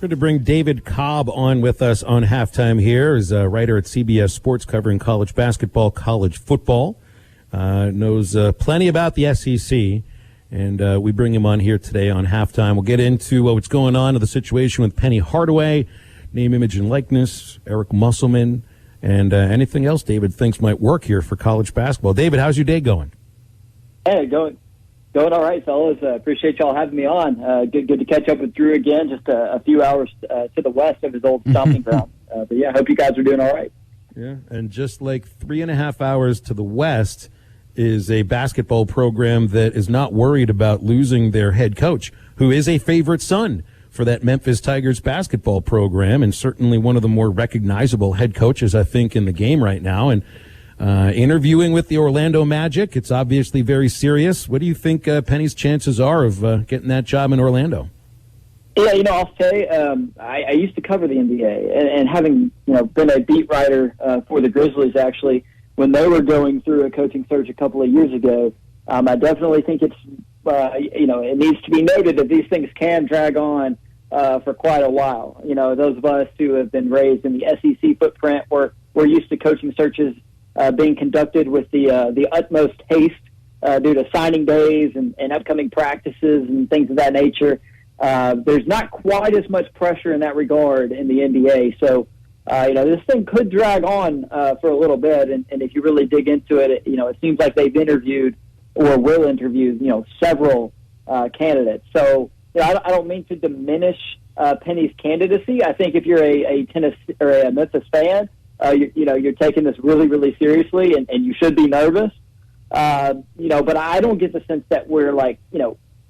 Good to bring David Cobb on with us on Halftime here. He's a writer at CBS Sports covering college basketball, college football. Knows plenty about the SEC, and we bring him on here today on Halftime. We'll get into what's going on, the situation with Penny Hardaway, name, image, and likeness, Eric Musselman, and anything else David thinks might work here for college basketball. David, how's your day going? Hey, going all right, fellas. Appreciate y'all having me on. Good to catch up with Drew again, just a few hours to the west of his old stomping ground. But yeah, I hope you guys are doing all right. Yeah, and just like 3.5 hours to the west is a basketball program that is not worried about losing their head coach, who is a favorite son for that Memphis Tigers basketball program, and certainly one of the more recognizable head coaches, I think, in the game right now. And interviewing with the Orlando Magic, it's obviously very serious. What do you think Penny's chances are of getting that job in Orlando? Yeah, I'll say I used to cover the NBA, and having been a beat writer for the Grizzlies, actually, when they were going through a coaching search a couple of years ago, I definitely think it's it needs to be noted that these things can drag on for quite a while. Those of us who have been raised in the SEC footprint, we're used to coaching searches being conducted with the utmost haste due to signing days and upcoming practices and things of that nature. There's not quite as much pressure in that regard in the NBA. So, this thing could drag on for a little bit. And if you really dig into it, it seems like they've interviewed or will interview, several candidates. So, I don't mean to diminish Penny's candidacy. I think if you're a Tennessee or a Memphis fan, you're taking this really, really seriously, and you should be nervous. But I don't get the sense that we're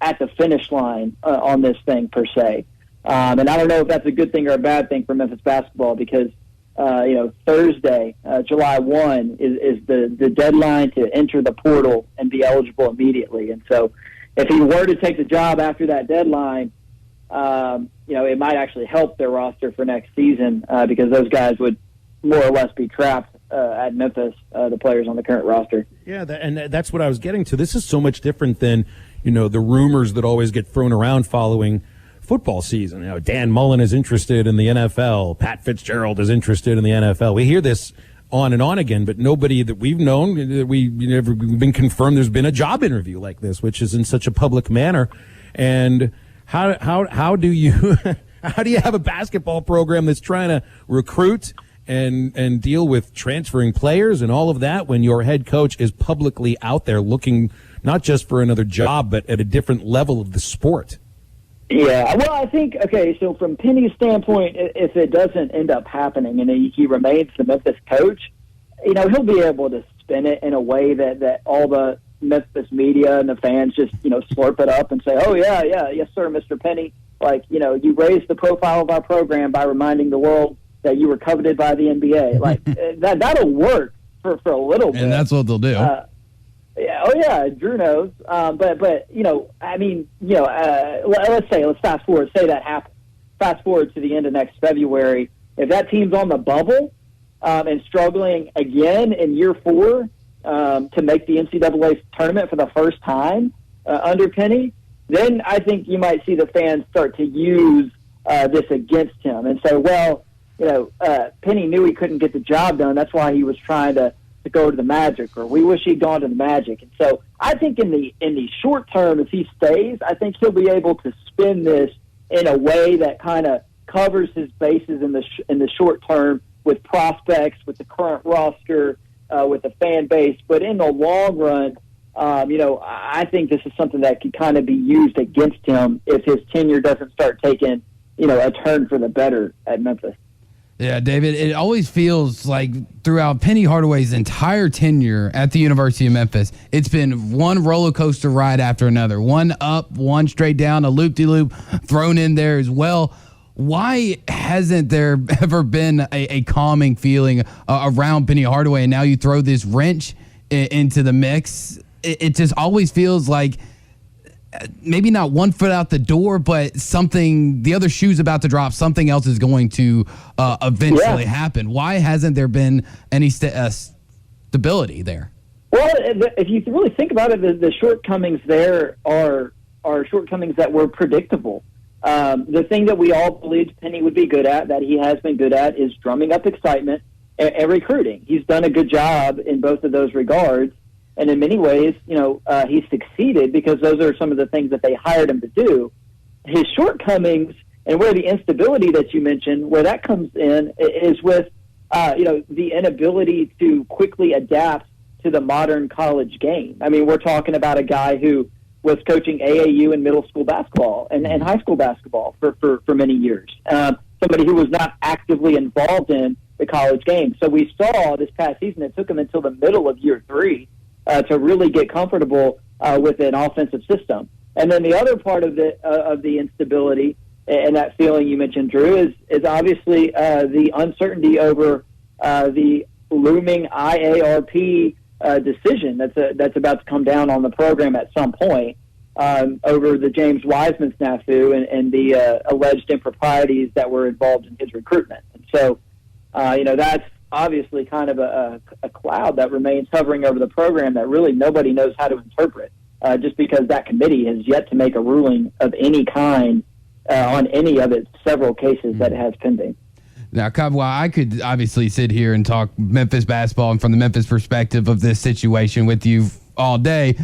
at the finish line on this thing per se. And I don't know if that's a good thing or a bad thing for Memphis basketball because, Thursday, July 1 is the deadline to enter the portal and be eligible immediately. And so if he were to take the job after that deadline, it might actually help their roster for next season because those guys would more or less be trapped at Memphis, the players on the current roster. Yeah, that's what I was getting to. This is so much different than, the rumors that always get thrown around following football season. Dan Mullen is interested in the NFL. Pat Fitzgerald is interested in the NFL. We hear this on and on again, but nobody that we've known, we've never been confirmed there's been a job interview like this, which is in such a public manner. And how do you how do you have a basketball program that's trying to recruit and deal with transferring players and all of that when your head coach is publicly out there looking not just for another job, but at a different level of the sport? Yeah, well, I think, so from Penny's standpoint, if it doesn't end up happening and he remains the Memphis coach, he'll be able to spin it in a way that all the Memphis media and the fans just, slurp it up and say, oh, yeah, yes, sir, Mr. Penny. You raised the profile of our program by reminding the world that you were coveted by the NBA. That'll work for a little bit. And that's what they'll do. Drew knows. Let's fast forward. Say that happens. Fast forward to the end of next February. If that team's on the bubble and struggling again in year 4 to make the NCAA tournament for the first time under Penny, then I think you might see the fans start to use this against him and say, well, Penny knew he couldn't get the job done. That's why he was trying to go to the Magic, or we wish he'd gone to the Magic. And so I think in the short term, if he stays, I think he'll be able to spin this in a way that kind of covers his bases in the short term with prospects, with the current roster, with the fan base. But in the long run, I think this is something that could kind of be used against him if his tenure doesn't start taking, a turn for the better at Memphis. Yeah, David, it always feels like throughout Penny Hardaway's entire tenure at the University of Memphis, it's been one roller coaster ride after another, one up, one straight down, a loop-de-loop thrown in there as well. Why hasn't there ever been a calming feeling around Penny Hardaway, and now you throw this wrench into the mix? It just always feels like maybe not one foot out the door, but the other shoe's about to drop. Something else is going to eventually happen. Why hasn't there been any stability there? Well, if you really think about it, the shortcomings there are shortcomings that were predictable. The thing that we all believed Penny would be good at, that he has been good at, is drumming up excitement and recruiting. He's done a good job in both of those regards. And in many ways, he's succeeded because those are some of the things that they hired him to do. His shortcomings and where the instability that you mentioned, where that comes in, is with, the inability to quickly adapt to the modern college game. I mean, we're talking about a guy who was coaching AAU and middle school basketball and high school basketball for many years. Somebody who was not actively involved in the college game. So we saw this past season, it took him until the middle of year 3 to really get comfortable with an offensive system. And then the other part of the instability and that feeling you mentioned, Drew, is obviously the uncertainty over the looming IARP decision that's about to come down on the program at some point over the James Wiseman snafu and the alleged improprieties that were involved in his recruitment. And so, that's obviously kind of a cloud that remains hovering over the program that really nobody knows how to interpret, just because that committee has yet to make a ruling of any kind on any of its several cases that it has pending. Now, Cobb, while I could obviously sit here and talk Memphis basketball and from the Memphis perspective of this situation with you all day,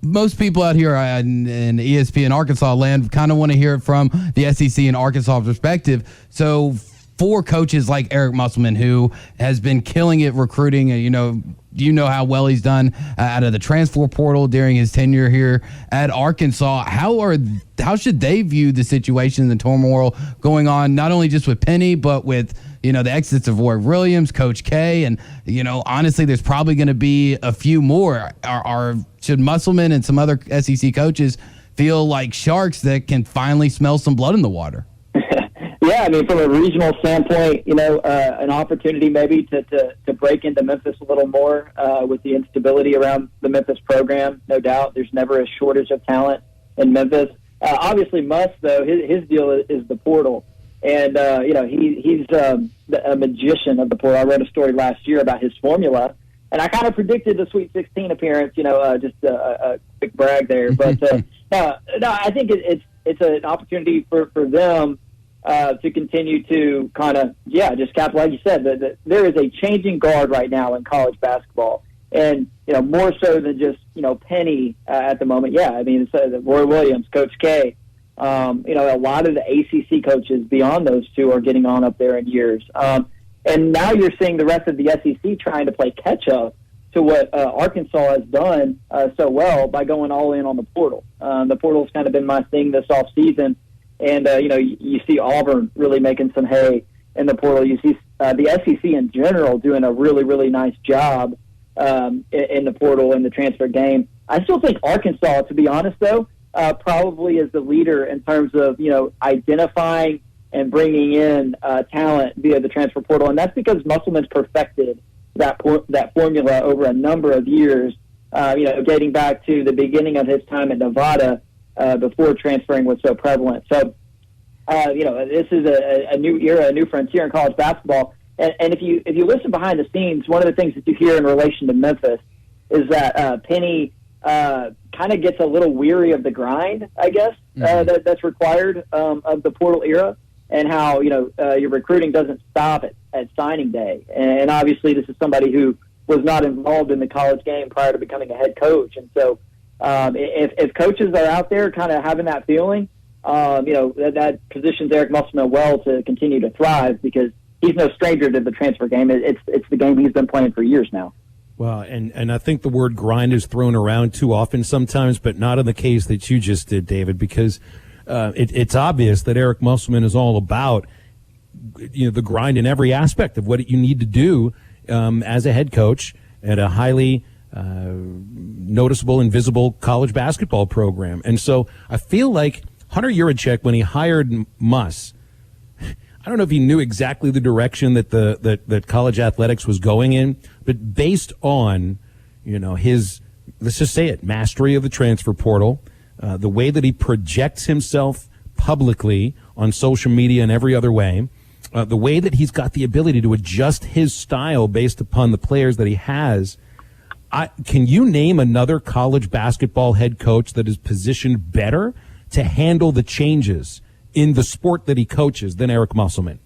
most people out here in ESPN Arkansas land kind of want to hear it from the SEC and Arkansas perspective. So for coaches like Eric Musselman, who has been killing it recruiting, you know how well he's done out of the transfer portal during his tenure here at Arkansas. How should they view the situation and the turmoil going on, not only just with Penny, but with the exits of Roy Williams, Coach K, and honestly, there's probably going to be a few more. Should Musselman and some other SEC coaches feel like sharks that can finally smell some blood in the water? Yeah, I mean, from a regional standpoint, an opportunity maybe to break into Memphis a little more with the instability around the Memphis program. No doubt, there's never a shortage of talent in Memphis. Obviously, though, his deal is the portal, and he's a magician of the portal. I wrote a story last year about his formula, and I kind of predicted the Sweet 16 appearance. Just a quick brag there, but no, I think it's an opportunity for them. To continue to kind of, just capitalize, like you said, that there is a changing guard right now in college basketball. And, more so than just, Penny at the moment. Yeah, I mean, it's Roy Williams, Coach K, a lot of the ACC coaches beyond those two are getting on up there in years. And now you're seeing the rest of the SEC trying to play catch-up to what Arkansas has done so well by going all in on the portal. The portal's kind of been my thing this offseason. And, you see Auburn really making some hay in the portal. You see the SEC in general doing a really, really nice job in the portal in the transfer game. I still think Arkansas, to be honest, though, probably is the leader in terms of, identifying and bringing in talent via the transfer portal. And that's because Musselman's perfected that formula over a number of years, dating back to the beginning of his time at Nevada, before transferring was so prevalent. So, this is a new era, a new frontier in college basketball. And if you listen behind the scenes, one of the things that you hear in relation to Memphis is that Penny kind of gets a little weary of the grind, I guess, that's required of the portal era, and how your recruiting doesn't stop at signing day. And obviously, this is somebody who was not involved in the college game prior to becoming a head coach, and so. If coaches are out there kind of having that feeling, that positions Eric Musselman well to continue to thrive, because he's no stranger to the transfer game. It's the game he's been playing for years now. Well, and I think the word grind is thrown around too often sometimes, but not in the case that you just did, David, because it's obvious that Eric Musselman is all about the grind in every aspect of what you need to do as a head coach at a highly noticeable and visible college basketball program. And so I feel like Hunter Yurachek, when he hired Muss, I don't know if he knew exactly the direction that that college athletics was going in, but based on, his, let's just say it, mastery of the transfer portal, the way that he projects himself publicly on social media and every other way, the way that he's got the ability to adjust his style based upon the players that he has. Can you name another college basketball head coach that is positioned better to handle the changes in the sport that he coaches than Eric Musselman?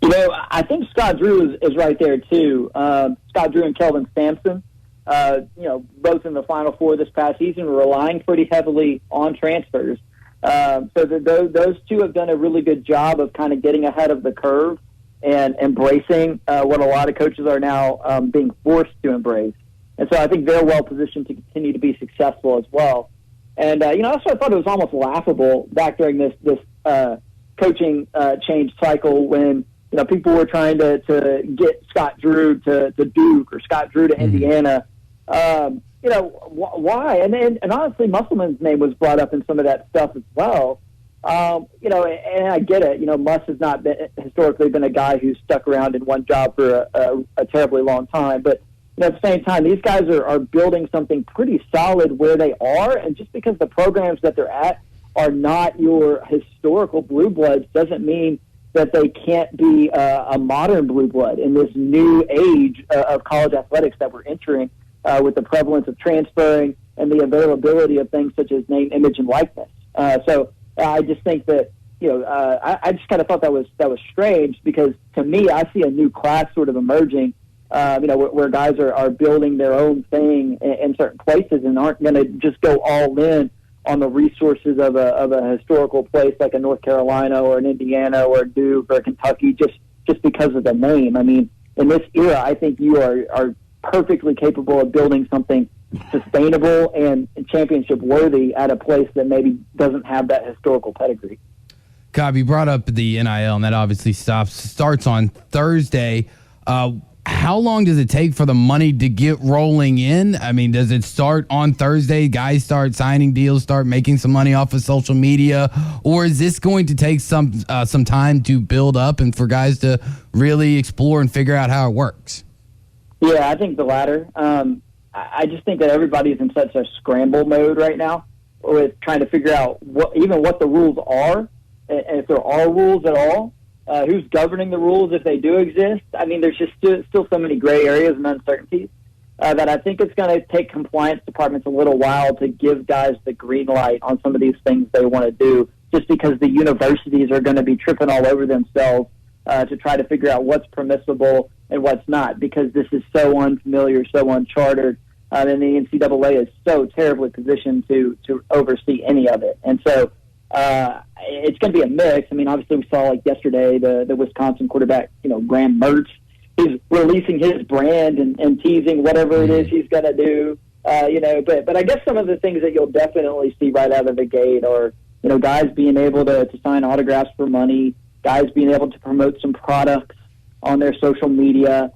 You know, I think Scott Drew is right there too. Scott Drew and Kelvin Sampson, both in the Final Four this past season, were relying pretty heavily on transfers. Those two have done a really good job of kind of getting ahead of the curve and embracing what a lot of coaches are now being forced to embrace. And so I think they're well positioned to continue to be successful as well. And, also I thought it was almost laughable back during this coaching change cycle when, people were trying to get Scott Drew to Duke or Scott Drew to Indiana. Why? And honestly, Musselman's name was brought up in some of that stuff as well. And I get it. Muss has not historically been a guy who's stuck around in one job for a terribly long time. But at the same time, these guys are building something pretty solid where they are. And just because the programs that they're at are not your historical blue bloods doesn't mean that they can't be a modern blue blood in this new age of college athletics that we're entering with the prevalence of transferring and the availability of things such as name, image, and likeness. So I just think that, I just kind of thought that was strange because to me, I see a new class sort of emerging, where guys are building their own thing in certain places and aren't going to just go all in on the resources of a historical place like a North Carolina or an Indiana or a Duke or a Kentucky just because of the name. I mean, in this era, I think you are perfectly capable of building something sustainable and championship worthy at a place that maybe doesn't have that historical pedigree. Cobb, you brought up the NIL, and that obviously starts on Thursday. How long does it take for the money to get rolling in? I mean, does it start on Thursday? Guys start signing deals, start making some money off of social media, or is this going to take some time to build up and for guys to really explore and figure out how it works? Yeah, I think the latter. I just think that everybody's in such a scramble mode right now with trying to figure out what the rules are, and if there are rules at all. Who's governing the rules if they do exist? I mean, there's just still so many gray areas and uncertainties that I think it's going to take compliance departments a little while to give guys the green light on some of these things they want to do, just because the universities are going to be tripping all over themselves to try to figure out what's permissible and what's not, because this is so unfamiliar, so uncharted, and the NCAA is so terribly positioned to oversee any of it. And so it's going to be a mix. I mean, obviously we saw like yesterday the Wisconsin quarterback, Graham Mertz, he's releasing his brand and teasing whatever it is he's going to do, but I guess some of the things that you'll definitely see right out of the gate are, guys being able to sign autographs for money, guys being able to promote some products on their social media,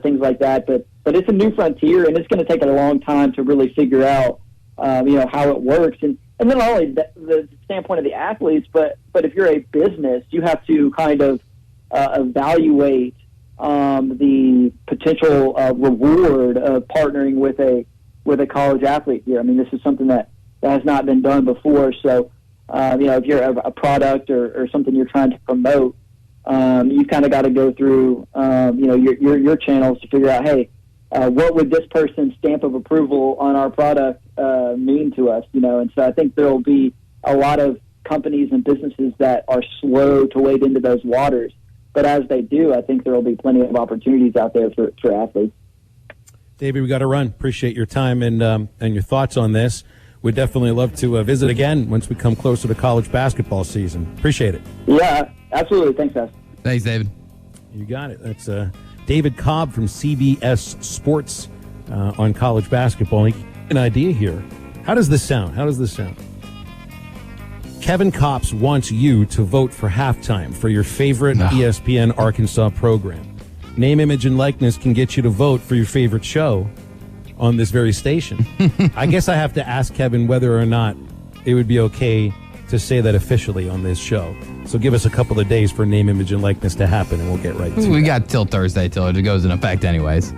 things like that. But it's a new frontier, and it's going to take a long time to really figure out, how it works. And then not only the standpoint of the athletes, but if you're a business, you have to kind of evaluate the potential reward of partnering with a college athlete here. I mean, this is something that has not been done before. So, if you're a product or something you're trying to promote, you've kind of got to go through, your channels to figure out, hey, what would this person's stamp of approval on our product mean to us? And so I think there will be a lot of companies and businesses that are slow to wade into those waters. But as they do, I think there will be plenty of opportunities out there for athletes. David, we got to run. Appreciate your time and your thoughts on this. We'd definitely love to visit again once we come closer to college basketball season. Appreciate it. Yeah, absolutely. Thanks, guys. Thanks, David. You got it. That's David Cobb from CBS Sports on college basketball. An idea here. How does this sound? Kevin Kopps wants you to vote for halftime for your favorite ESPN Arkansas program. Name, image, and likeness can get you to vote for your favorite show on this very station. I guess I have to ask Kevin whether or not it would be okay to say that officially on this show. So give us a couple of days for name, image, and likeness to happen, and we'll get right to it. We got till Thursday till it goes in effect anyways.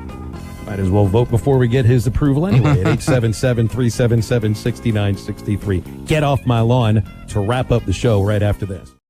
Might as well vote before we get his approval anyway at 877-377-6963. Get off my lawn to wrap up the show right after this.